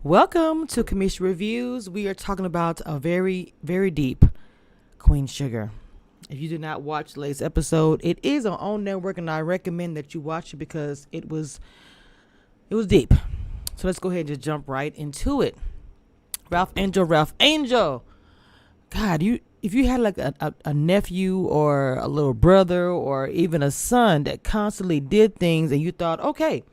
Welcome to Commission Reviews. We are talking about a very, very deep Queen Sugar. If you did not watch the latest episode, it is on own network, and I recommend that you watch it because it was deep. So let's go ahead and just jump right into it. Ralph Angel. God, if you had like a nephew or a little brother or even a son that constantly did things and you thought, okay,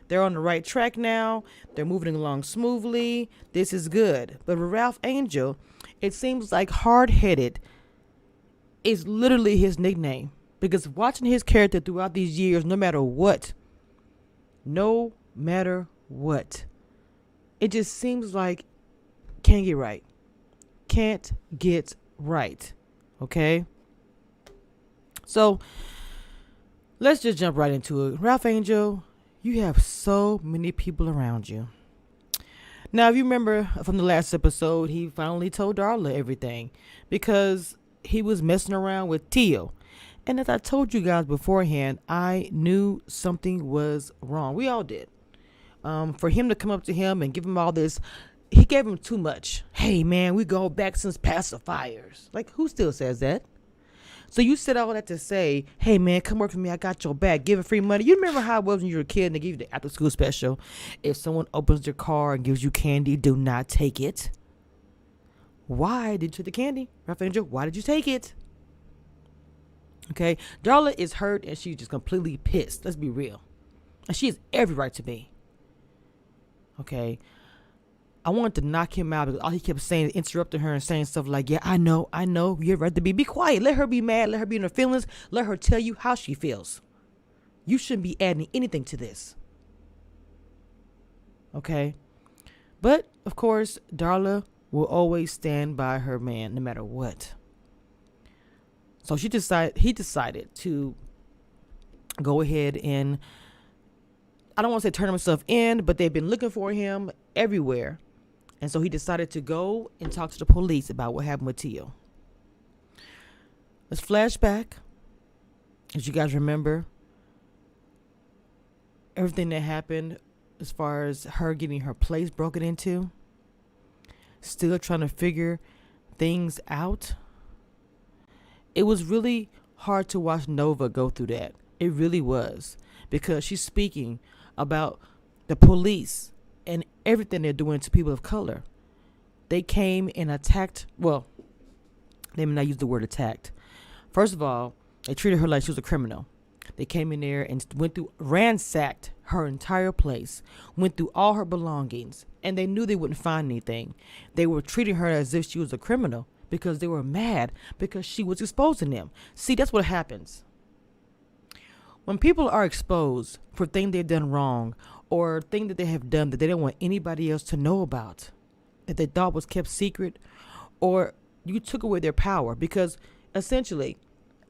they're on the right track now, they're moving along smoothly, this is good. But with Ralph Angel, it seems like hard headed is literally his nickname. Because watching his character throughout these years, no matter what, it just seems like can't get right. Can't get right. Okay? So let's just jump right into it. Ralph Angel, you have so many people around you. Now, if you remember from the last episode, he finally told Darla everything because he was messing around with Tio. And as I told you guys beforehand, I knew something was wrong. We all did. For him to come up to him and give him all this, he gave him too much. Hey, man, we go back since pacifiers. Like, who still says that? So you said all that to say, hey, man, come work for me. I got your back. Give it free money. You remember how it was when you were a kid and they give you the after school special? If someone opens your car and gives you candy, do not take it. Why did you take the candy? Ralph Angel, why did you take it? Okay. Darla is hurt and she's just completely pissed. Let's be real. And she has every right to be. Okay. I wanted to knock him out because all he kept saying, interrupting her and saying stuff like, yeah, I know, you have right to be quiet. Let her be mad. Let her be in her feelings. Let her tell you how she feels. You shouldn't be adding anything to this. Okay? But, of course, Darla will always stand by her man no matter what. So he decided to go ahead and, I don't want to say turn himself in, but they've been looking for him everywhere. And so he decided to go and talk to the police about what happened with Tio. Let's flash back. As you guys remember, everything that happened as far as her getting her place broken into. Still trying to figure things out. It was really hard to watch Nova go through that. It really was. Because she's speaking about the police and everything they're doing to people of color. They came and attacked, well, they may not use the word attacked. First of all, they treated her like she was a criminal. They came in there and ransacked her entire place, went through all her belongings, and they knew they wouldn't find anything. They were treating her as if she was a criminal because they were mad because she was exposing them. See, that's what happens. When people are exposed for things they've done wrong or things that they have done that they don't want anybody else to know about, that they thought was kept secret, or you took away their power because essentially,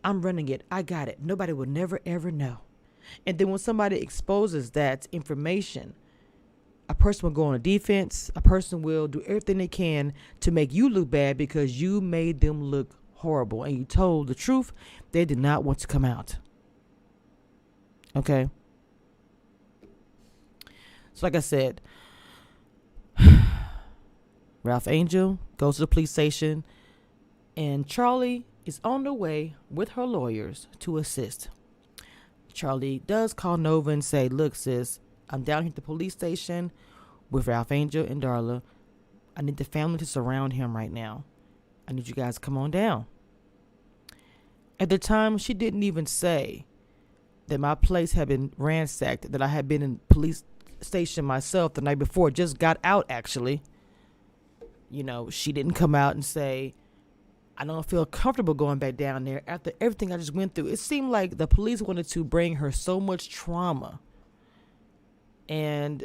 I'm running it. I got it. Nobody will never, ever know. And then when somebody exposes that information, a person will go on a defense. A person will do everything they can to make you look bad because you made them look horrible and you told the truth they did not want to come out. Okay. So like I said, Ralph Angel goes to the police station and Charley is on the way with her lawyers to assist. Charley does call Nova and say, look, sis, I'm down here at the police station with Ralph Angel and Darla. I need the family to surround him right now. I need you guys to come on down. At the time, she didn't even say that my place had been ransacked, that I had been in police station myself the night before, just got out actually. You know, she didn't come out and say, I don't feel comfortable going back down there after everything I just went through. It seemed like the police wanted to bring her so much trauma and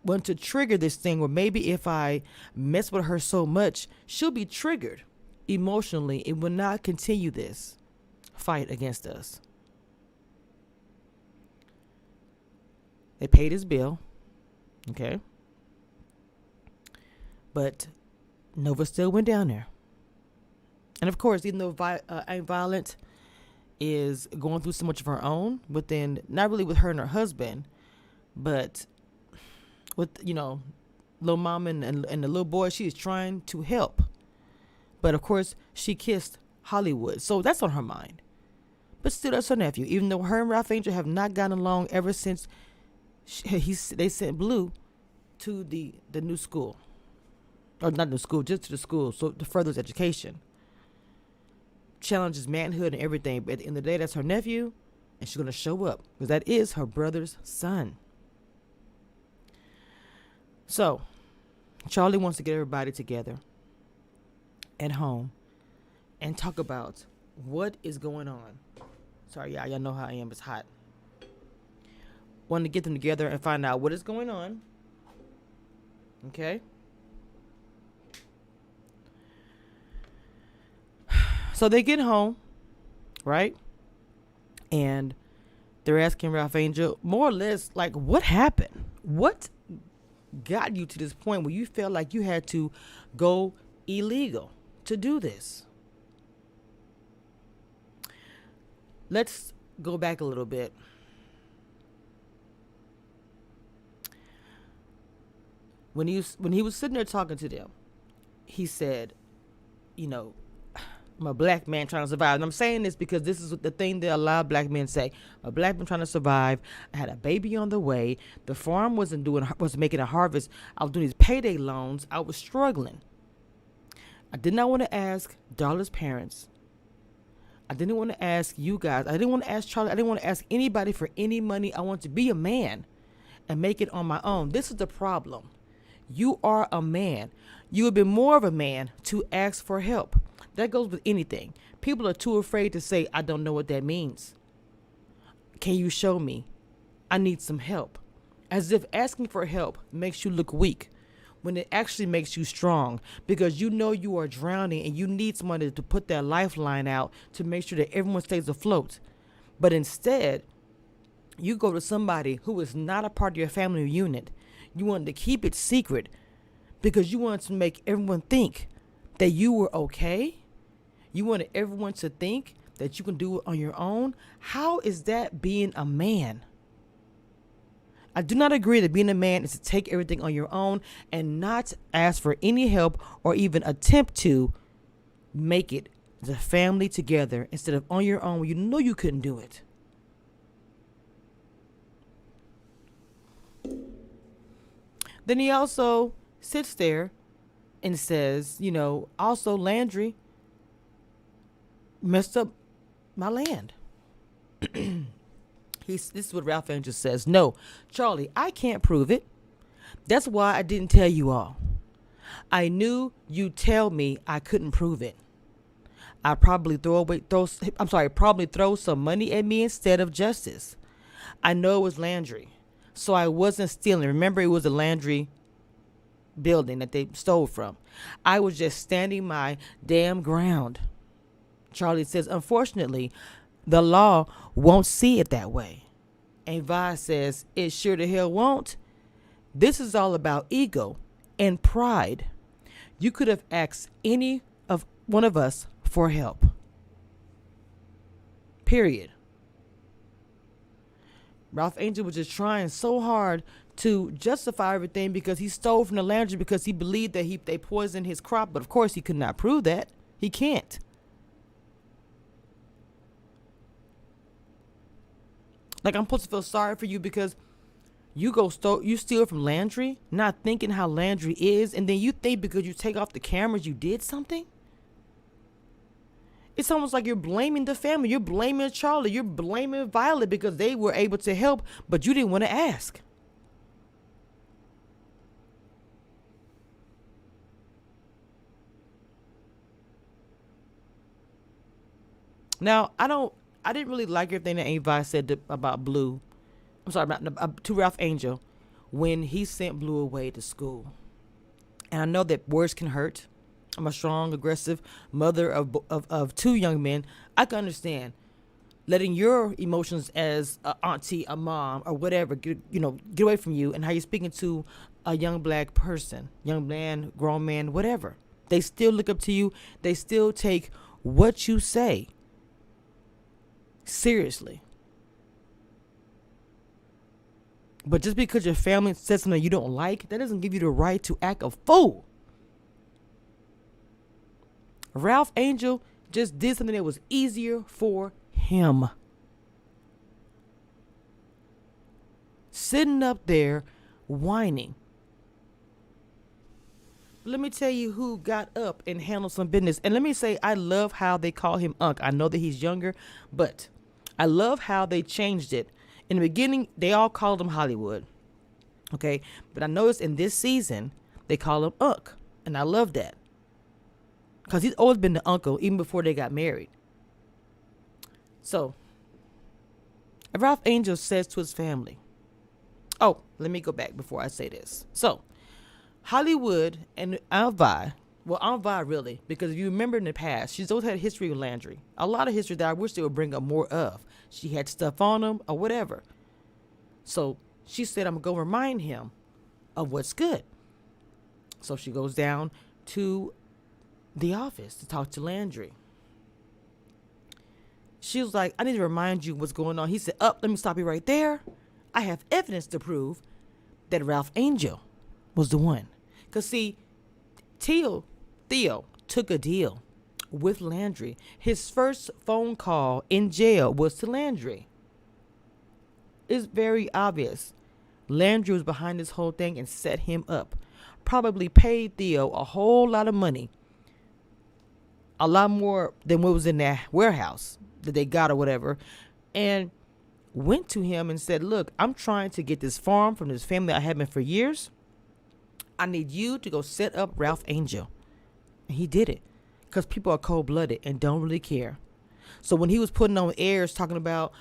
want to trigger this thing where maybe if I mess with her so much, she'll be triggered emotionally and will not continue this fight against us. They paid his bill. Okay. But Nova still went down there. And of course, even though Violent is going through so much of her own within, not really with her and her husband, but with, little mama and the little boy, she is trying to help. But of course, she kissed Hollywood. So that's on her mind. But still, that's her nephew. Even though her and Ralph Angel have not gotten along ever since they sent Blue to the new school. Or not the school, just to the school. So to further his education. Challenges manhood and everything. But at the end of the day, that's her nephew. And she's going to show up. Because that is her brother's son. So, Charley wants to get everybody together at home and talk about what is going on. Sorry, y'all know how I am. It's hot. Want to get them together and find out what is going on. Okay? So they get home, right? And they're asking Ralph Angel more or less like, what happened? What got you to this point where you felt like you had to go illegal to do this? Let's go back a little bit. When he was sitting there talking to them, he said, you know, I'm a black man trying to survive. And I'm saying this because this is the thing that a lot of black men say. A black man trying to survive. I had a baby on the way. The farm wasn't making a harvest. I was doing these payday loans. I was struggling. I did not want to ask Darla's parents. I didn't want to ask you guys. I didn't want to ask Charley. I didn't want to ask anybody for any money. I want to be a man and make it on my own. This is the problem. You are a man. You would be more of a man to ask for help. That goes with anything. People are too afraid to say, I don't know what that means. Can you show me? I need some help. As if asking for help makes you look weak, when it actually makes you strong, because you know you are drowning and you need somebody to put that lifeline out to make sure that everyone stays afloat. But instead, you go to somebody who is not a part of your family unit. You wanted to keep it secret because you wanted to make everyone think that you were okay. You wanted everyone to think that you can do it on your own. How is that being a man? I do not agree that being a man is to take everything on your own and not ask for any help or even attempt to make it the family together instead of on your own when you know you couldn't do it. Then he also sits there and says, you know, also Landry messed up my land. This is what Ralph Angel says. No, Charley, I can't prove it. That's why I didn't tell you all. I knew you'd tell me I couldn't prove it. I probably probably throw some money at me instead of justice. I know it was Landry, so I wasn't stealing. Remember, it was a Landry building that they stole from. I was just standing my damn ground. Charley says, unfortunately, the law won't see it that way. And Vi says, it sure the hell won't. This is all about ego and pride. You could have asked any of one of us for help. Period. Ralph Angel was just trying so hard to justify everything because he stole from the Landry because he believed that they poisoned his crop. But of course he could not prove that. He can't. Like, I'm supposed to feel sorry for you because you steal from Landry, not thinking how Landry is, and then you think because you take off the cameras you did something? It's almost like you're blaming the family. You're blaming Charley. You're blaming Violet because they were able to help, but you didn't want to ask. Now, I didn't really like everything that Avi said about Blue. I'm sorry, to Ralph Angel when he sent Blue away to school. And I know that words can hurt. I'm a strong, aggressive mother of two young men. I can understand letting your emotions as an auntie, a mom, or whatever, get away from you, and how you're speaking to a young black person, young man, grown man, whatever. They still look up to you. They still take what you say seriously. But just because your family says something you don't like, that doesn't give you the right to act a fool. Ralph Angel just did something that was easier for him. Sitting up there whining. Let me tell you who got up and handled some business. And let me say, I love how they call him Unc. I know that he's younger, but I love how they changed it. In the beginning, they all called him Hollywood. Okay? But I noticed in this season, they call him Unc. And I love that. Because he's always been the uncle, even before they got married. So, Ralph Angel says to his family. Oh, let me go back before I say this. So, Hollywood and Aunt Vi, well, Aunt Vi really, because if you remember in the past, she's always had a history with Landry. A lot of history that I wish they would bring up more of. She had stuff on him or whatever. So she said, I'm going to go remind him of what's good. So she goes down to the office to talk to Landry. She was like, I need to remind you what's going on. He said, let me stop you right there. I have evidence to prove that Ralph Angel was the one. Because see, Theo took a deal with Landry. His first phone call in jail was to Landry. It's very obvious. Landry was behind this whole thing and set him up. Probably paid Theo a whole lot of money. A lot more than what was in that warehouse that they got or whatever. And went to him and said, look, I'm trying to get this farm from this family I have been for years. I need you to go set up Ralph Angel. And he did it. Because people are cold-blooded and don't really care. So when he was putting on airs talking about,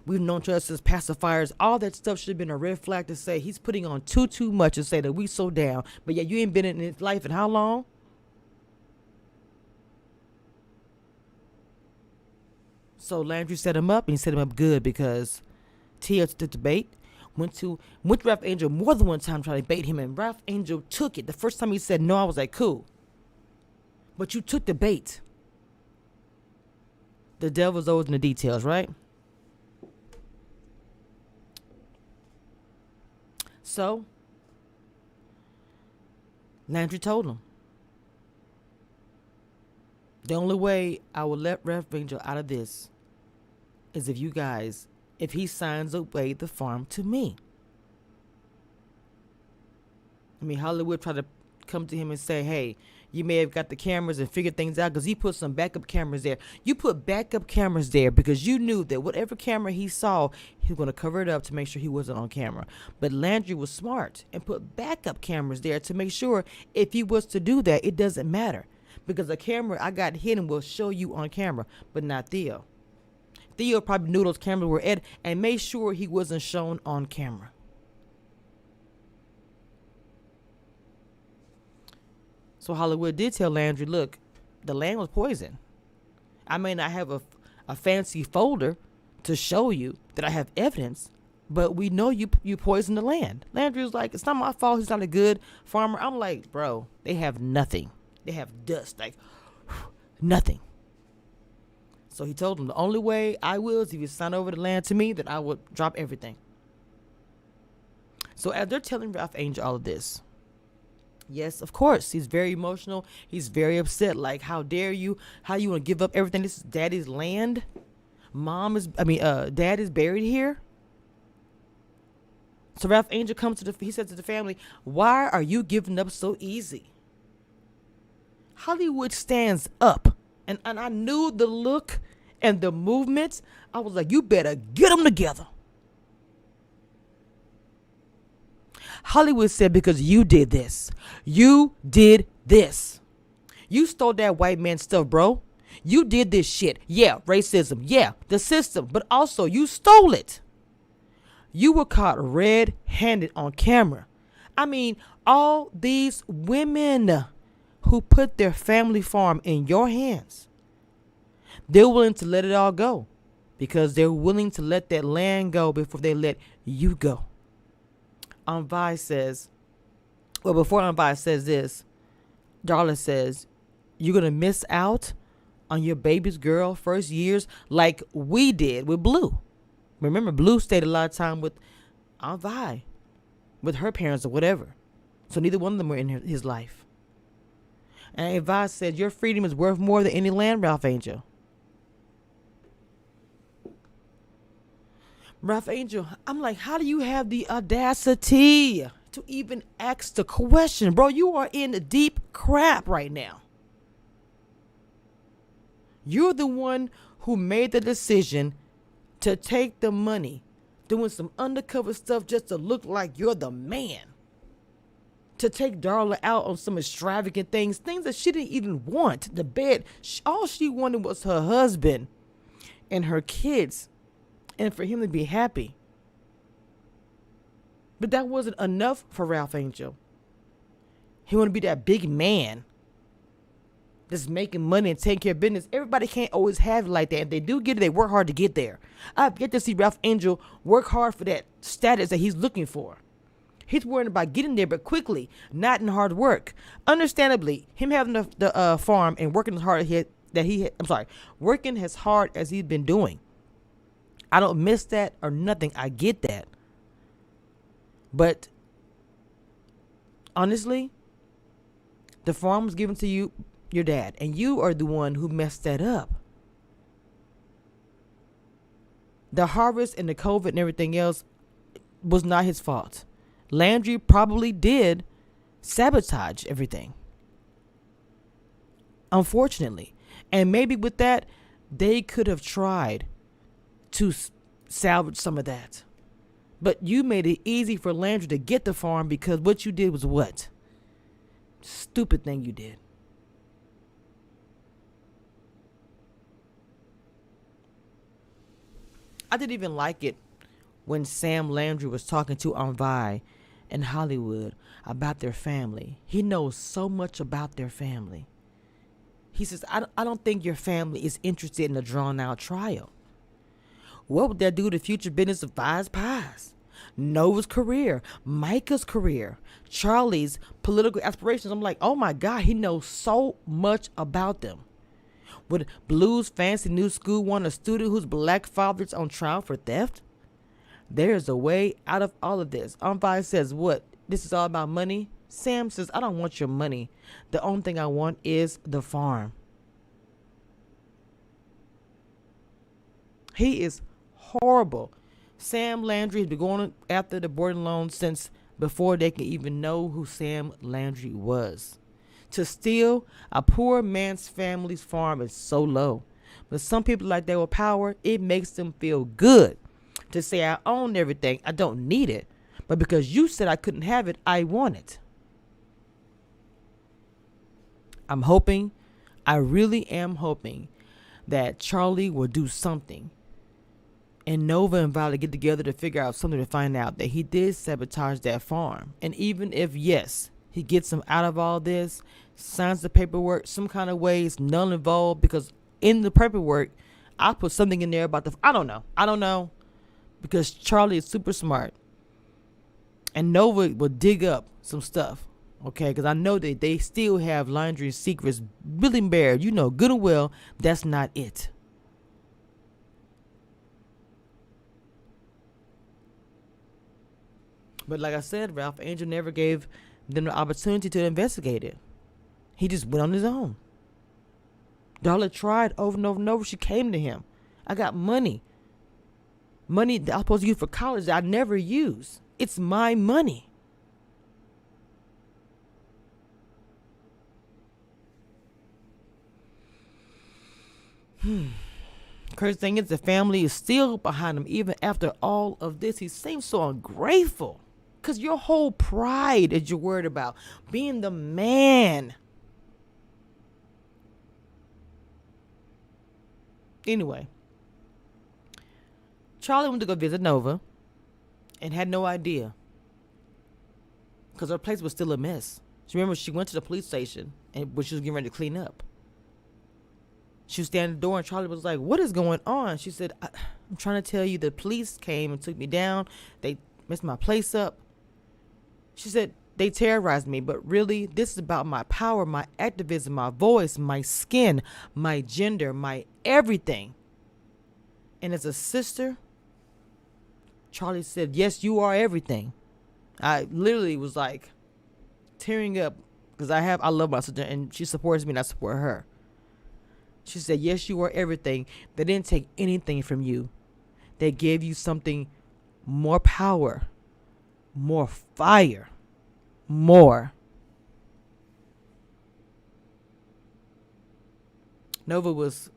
we've known each other as pacifiers, all that stuff should have been a red flag to say he's putting on too much and say that we so down. But yeah, you ain't been in his life in how long? So Landry set him up, and he set him up good because Tia took the bait. Went to Ralph Angel more than one time trying to bait him, and Ralph Angel took it. The first time he said no, I was like, cool. But you took the bait. The devil's always in the details, right? So, Landry told him, the only way I will let Ralph Angel out of this is if he signs away the farm to me. I mean, Hollywood tried to come to him and say, hey, you may have got the cameras and figured things out because he put some backup cameras there. You put backup cameras there because you knew that whatever camera he saw, he was going to cover it up to make sure he wasn't on camera. But Landry was smart and put backup cameras there to make sure if he was to do that, it doesn't matter. Because the camera I got hidden will show you on camera, but not Theo. Theo probably knew those cameras were at and made sure he wasn't shown on camera. So Hollywood did tell Landry, look, the land was poisoned. I may not have a fancy folder to show you that I have evidence, but we know you poisoned the land. Landry was like, it's not my fault. He's not a good farmer. I'm like, bro, they have nothing. They have dust, like nothing. So he told him the only way I will is if you sign over the land to me, that I would drop everything. So as they're telling Ralph Angel all of this, yes, of course, he's very emotional. He's very upset. Like, how dare you? How you want to give up everything? This is daddy's land. Dad is buried here. So Ralph Angel he said to the family, why are you giving up so easy? Hollywood stands up. And I knew the look and the movements. I was like, you better get them together. Hollywood said, because you did this. You did this. You stole that white man's stuff, bro. You did this shit. Yeah, racism. Yeah, the system. But also, you stole it. You were caught red-handed on camera. I mean, all these women who put their family farm in your hands, they're willing to let it all go because they're willing to let that land go before they let you go. Aunt Vi says, well, before Aunt Vi says this, Darla says, you're going to miss out on your baby's girl first years like we did with Blue. Remember, Blue stayed a lot of time with Aunt Vi with her parents or whatever. So neither one of them were in his life. And Advice said, your freedom is worth more than any land, Ralph Angel. Ralph Angel, I'm like, how do you have the audacity to even ask the question? Bro, you are in deep crap right now. You're the one who made the decision to take the money, doing some undercover stuff just to look like you're the man. To take Darla out on some extravagant things that she didn't even want. The bed, all she wanted was her husband and her kids, and for him to be happy. But that wasn't enough for Ralph Angel. He wanted to be that big man that's making money and taking care of business. Everybody can't always have it like that. If they do get it, they work hard to get there. I've yet to see Ralph Angel work hard for that status that he's looking for. He's worried about getting there, but quickly, not in hard work. Understandably, him having the farm and working as hard working as hard as he's been doing. I don't miss that or nothing. I get that. But honestly, the farm was given to you, your dad, and you are the one who messed that up. The harvest and the COVID and everything else was not his fault. Landry probably did sabotage everything, unfortunately. And maybe with that, they could have tried to salvage some of that. But you made it easy for Landry to get the farm because what you did was what? Stupid thing you did. I didn't even like it when Sam Landry was talking to Envi in Hollywood about their family. He knows so much about their family. He says, I don't think your family is interested in a drawn-out trial. What would that do to the future business of Vi's Pies? Nova's career, Micah's career, Charley's political aspirations. I'm like, oh my God, he knows so much about them. Would Blue's fancy new school want a student whose black father's on trial for theft? There's a way out of all of this. Envi says, what? This is all about money? Sam says, I don't want your money. The only thing I want is the farm. He is horrible. Sam Landry has been going after the boarding loan since before they can even know who Sam Landry was. To steal a poor man's family's farm is so low. But some people like that with power, it makes them feel good to say, I own everything. I don't need it. But because you said I couldn't have it, I want it. I'm hoping, I really am hoping that Charley will do something and Nova and Violet get together to figure out something to find out that he did sabotage that farm. And even if, yes, he gets him out of all this, signs the paperwork, some kind of way it's null and void, because in the paperwork, I put something in there about I don't know. Because Charley is super smart. And Nova will dig up some stuff. Okay, because I know that they still have Landry's secrets really buried. You know, good and well, that's not it. But like I said, Ralph Angel never gave them the opportunity to investigate it. He just went on his own. Darla tried over and over and over. She came to him. I got money. Money that I was supposed to use for college that I never use. It's my money. Crazy thing is, the family is still behind him even after all of this. He seems so ungrateful. Because your whole pride that you're worried about. Being the man. Anyway. Charley went to go visit Nova. And had no idea. Because her place was still a mess. She went to the police station. And she was getting ready to clean up. She was standing at the door and Charley was like, what is going on? She said, I'm trying to tell you the police came and took me down. They messed my place up. She said, they terrorized me, but really this is about my power, my activism, my voice, my skin, my gender, my everything. And as a sister, Charley said, yes, you are everything. I literally was like tearing up because I love my sister and she supports me and I support her. She said, yes, you are everything. They didn't take anything from you. They gave you something more power, more fire, more. Nova was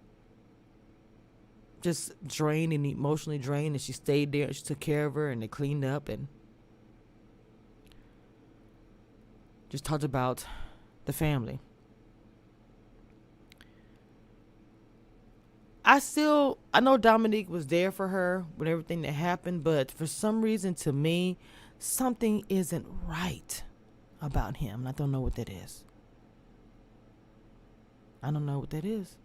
just drained and emotionally drained, and she stayed there. She took care of her, and they cleaned up and just talked about the family. I know Dominique was there for her with everything that happened, but for some reason, to me, something isn't right about him. And I don't know what that is. I don't know what that is.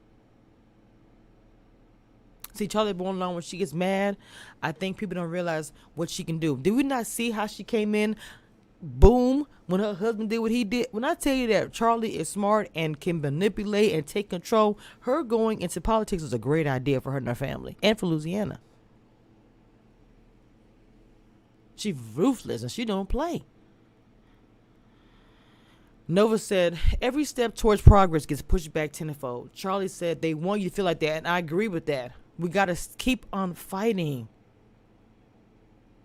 See, Charley born along when she gets mad, I think people don't realize what she can do. Did we not see how she came in? Boom, when her husband did what he did. When I tell you that Charley is smart and can manipulate and take control, her going into politics was a great idea for her and her family and for Louisiana. She's ruthless and she don't play. Nova said, every step towards progress gets pushed back tenfold. Charley said, they want you to feel like that, and I agree with that. We got to keep on fighting.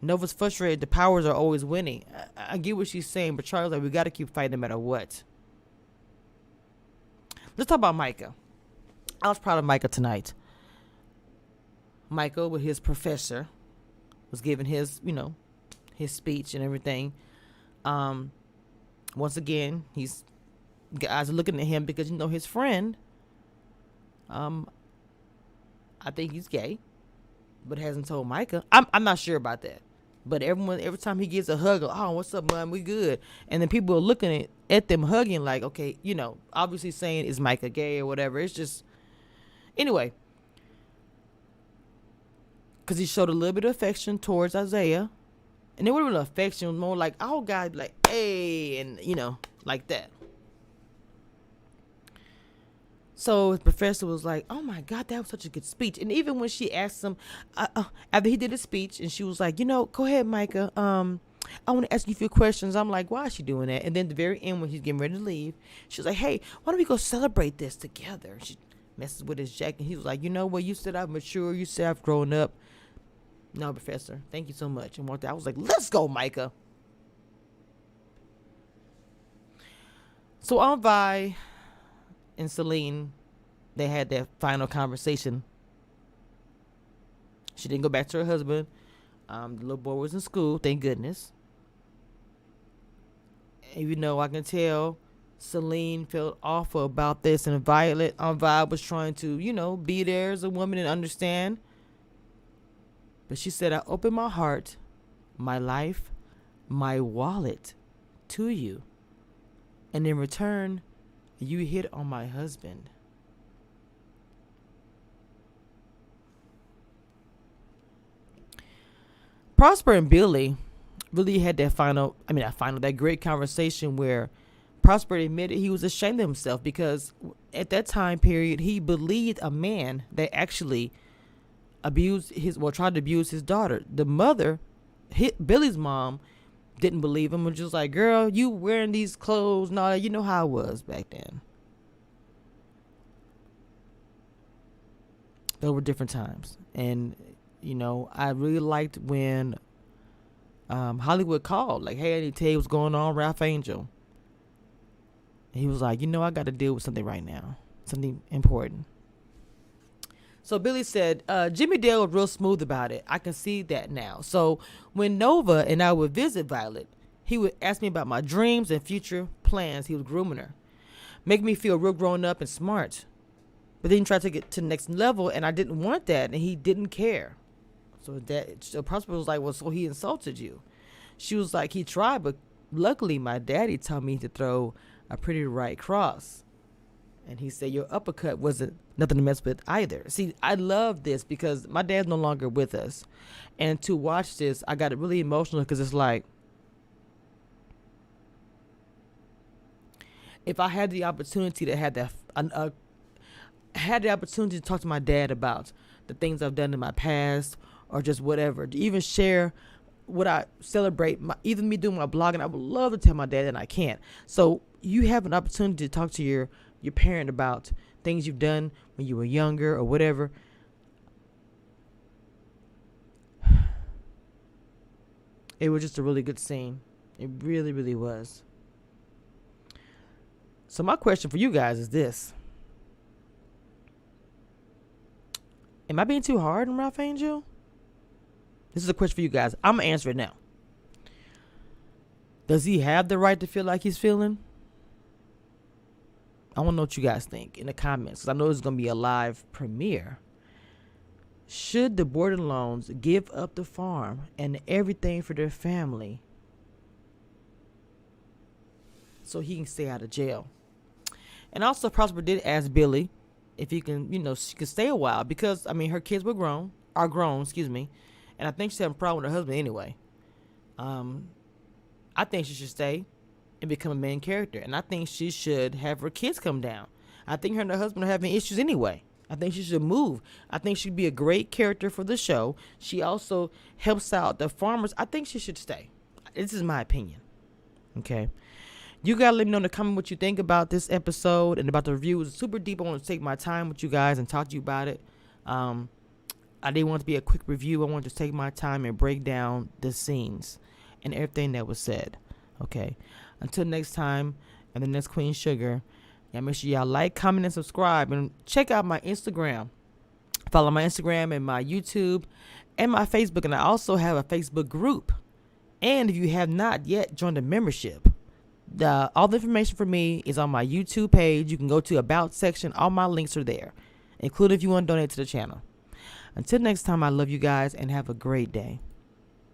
Nova's frustrated. The powers are always winning. I get what she's saying, but Charlie's like, we got to keep fighting no matter what. Let's talk about Micah. I was proud of Micah tonight. Micah, with his professor, was giving his, his speech and everything. Once again, guys are looking at him because, his friend, I think he's gay, but hasn't told Micah. I'm not sure about that. But every time he gives a hug, oh, what's up, man? We good. And then people are looking at them hugging like, okay, obviously saying, is Micah gay or whatever. It's just, anyway. Because he showed a little bit of affection towards Isaiah. And it would have been affection, more like, oh, God, like, hey, and, like that. So his professor was like, oh, my God, that was such a good speech. And even when she asked him, after he did his speech, and she was like, go ahead, Micah. I want to ask you a few questions. I'm like, why is she doing that? And then at the very end, when he's getting ready to leave, she was like, hey, why don't we go celebrate this together? She messes with his jacket. He was like, you said I've matured. You said I've grown up. No, professor, thank you so much. And walked out. I was like, let's go, Micah. So Aunt Vi and Celine, they had that final conversation. She didn't go back to her husband. The little boy was in school, thank goodness. Even though I can tell Celine felt awful about this, and Aunt Vi was trying to, be there as a woman and understand. But she said, I open my heart, my life, my wallet to you. And in return, you hit on my husband. Prosper and Billie really had that great conversation where Prosper admitted he was ashamed of himself because at that time period, he believed a man that actually tried to abuse his daughter. The mother, Billie's mom, didn't believe him, was just like, girl, you wearing these clothes and all that. You know how it was back then. Those were different times. And, I really liked when Hollywood called, like, hey, I need to tell you what's going on, Ralph Angel. And he was like, I got to deal with something right now, something important. So Billie said, Jimmy Dale was real smooth about it. I can see that now. So when Nova and I would visit Violet, he would ask me about my dreams and future plans. He was grooming her, making me feel real grown up and smart. But then he tried to take it to the next level, and I didn't want that, and he didn't care. So Prosper was like, well, so he insulted you. She was like, he tried, but luckily my daddy taught me to throw a pretty right cross. And he said, your uppercut wasn't nothing to mess with either. See, I love this because my dad's no longer with us. And to watch this, I got really emotional because it's like, if I had the opportunity to have had the opportunity to talk to my dad about the things I've done in my past or just whatever, to even share would I celebrate either me doing my blogging? I would love to tell my dad, and I can't. So you have an opportunity to talk to your parent about things you've done when you were younger or whatever. It was just a really good scene. It really, really was. So my question for you guys is this. Am I being too hard on Ralph Angel? This is a question for you guys. I'm going to answer it now. Does he have the right to feel like he's feeling? I want to know what you guys think in the comments, because I know it's going to be a live premiere. Should the Bordelons give up the farm and everything for their family so he can stay out of jail? And also, Prosper did ask Billie if he can, she could stay a while because, her kids are grown, and I think she's having a problem with her husband anyway. I think she should stay and become a main character, and I think she should have her kids come down. I think her and her husband are having issues anyway. I think she should move. I think she'd be a great character for the show. She also helps out the farmers. I think she should stay. This is my opinion. Okay. You gotta let me know in the comment what you think about this episode and about the review. It was super deep. I want to take my time with you guys and talk to you about it. I didn't want it to be a quick review. I wanted to take my time and break down the scenes and everything that was said. Okay. Until next time, and the next Queen Sugar. Yeah, make sure y'all like, comment, and subscribe. And check out my Instagram. Follow my Instagram and my YouTube and my Facebook. And I also have a Facebook group. And if you have not yet joined a membership, all the information for me is on my YouTube page. You can go to About section. All my links are there, including if you want to donate to the channel. Until next time, I love you guys and have a great day.